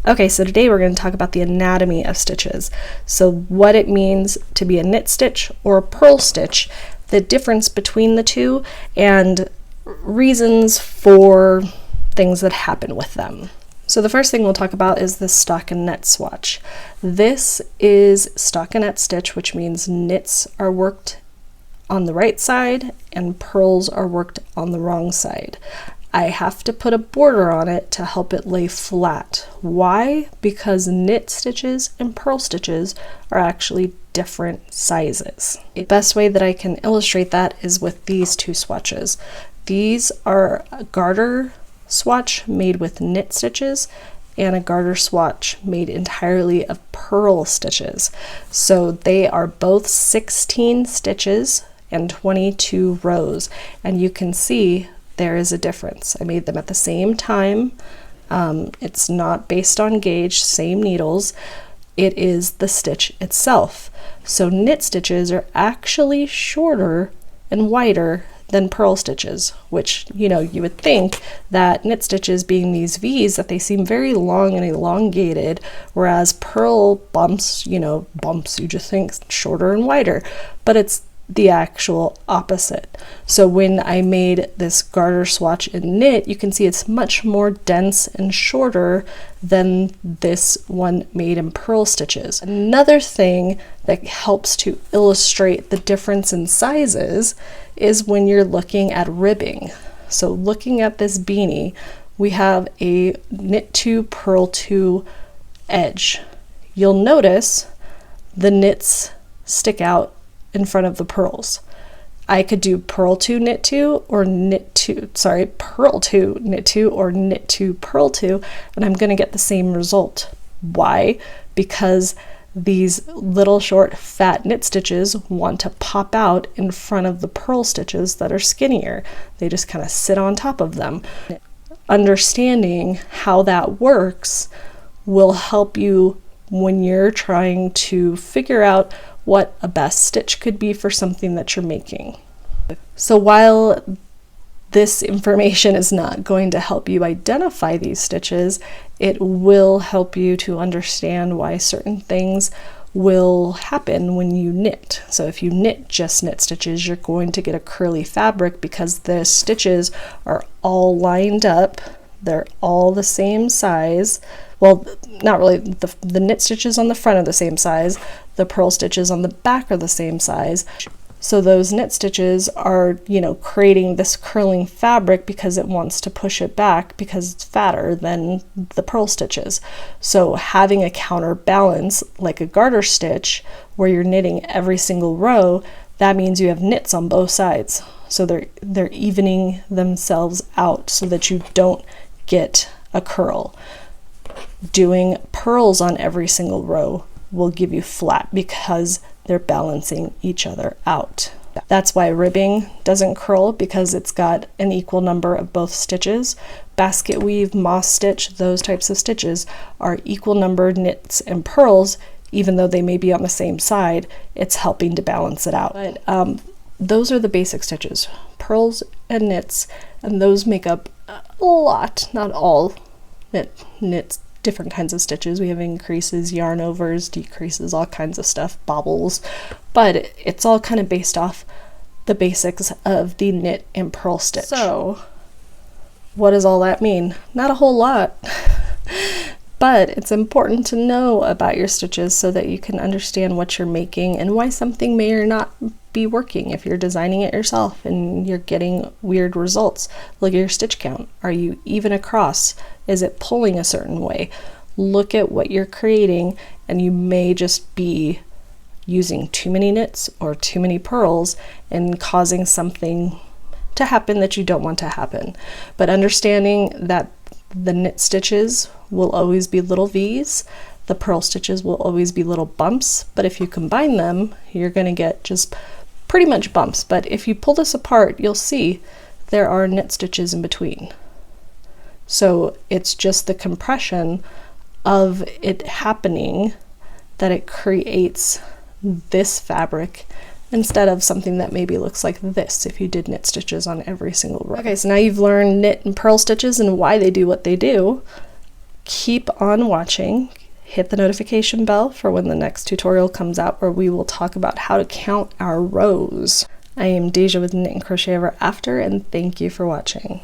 Okay, so today we're going to talk about the anatomy of stitches. So what it means to be a knit stitch or a purl stitch, the difference between the two, and reasons for things that happen with them. So the first thing we'll talk about is the stockinette swatch. This is stockinette stitch, which means knits are worked on the right side and purls are worked on the wrong side. I have to put a border on it to help it lay flat. Why? Because knit stitches and purl stitches are actually different sizes. The best way that I can illustrate that is with these two swatches. These are a garter swatch made with knit stitches and a garter swatch made entirely of purl stitches. So they are both 16 stitches and 22 rows, and you can see there is a difference. I made them at the same time. It's not based on gauge, same needles. It is the stitch itself. So knit stitches are actually shorter and wider than purl stitches, which, you know, you would think that knit stitches being these V's, that they seem very long and elongated, whereas purl bumps, you just think shorter and wider, but it's the actual opposite. So when I made this garter swatch in knit, you can see it's much more dense and shorter than this one made in purl stitches. Another thing that helps to illustrate the difference in sizes is when you're looking at ribbing. So looking at this beanie, we have a knit 2 purl 2 edge. You'll notice the knits stick out in front of the purls. I could do purl 2 knit 2 or purl 2 knit 2 or knit 2 purl 2, and I'm going to get the same result. Why? Because these little short fat knit stitches want to pop out in front of the purl stitches that are skinnier. They just kind of sit on top of them. Understanding how that works will help you when you're trying to figure out what a best stitch could be for something that you're making. So while this information is not going to help you identify these stitches, it will help you to understand why certain things will happen when you knit. So if you knit just knit stitches, you're going to get a curly fabric because the stitches are all lined up. They're all the same size. Well, not really. The knit stitches on the front are the same size. The purl stitches on the back are the same size. So those knit stitches are, creating this curling fabric because it wants to push it back because it's fatter than the purl stitches. So having a counterbalance like a garter stitch where you're knitting every single row, that means you have knits on both sides. So they're evening themselves out so that you don't get a curl. Doing purls on every single row will give you flat because they're balancing each other out. That's why ribbing doesn't curl, because it's got an equal number of both stitches. Basket weave, moss stitch, those types of stitches are equal number knits and purls, even though they may be on the same side. It's helping to balance it out. But those are the basic stitches, purls and knits, and those make up a lot, not all knits, different kinds of stitches. We have increases, yarn overs, decreases, all kinds of stuff, bobbles, but it's all kind of based off the basics of the knit and purl stitch. So what does all that mean? Not a whole lot. But it's important to know about your stitches so that you can understand what you're making and why something may or not be working. If you're designing it yourself and you're getting weird results, look at your stitch count. Are you even across? Is it pulling a certain way? Look at what you're creating, and you may just be using too many knits or too many purls and causing something to happen that you don't want to happen. But understanding that the knit stitches will always be little V's, the purl stitches will always be little bumps, but if you combine them, you're going to get just pretty much bumps. But if you pull this apart, you'll see there are knit stitches in between. So it's just the compression of it happening that it creates this fabric instead of something that maybe looks like this if you did knit stitches on every single row. Okay, so now you've learned knit and purl stitches and why they do what they do. keep on watching. Hit the notification bell for when the next tutorial comes out, where we will talk about how to count our rows. I am Deja with Knit and Crochet Ever After, and thank you for watching.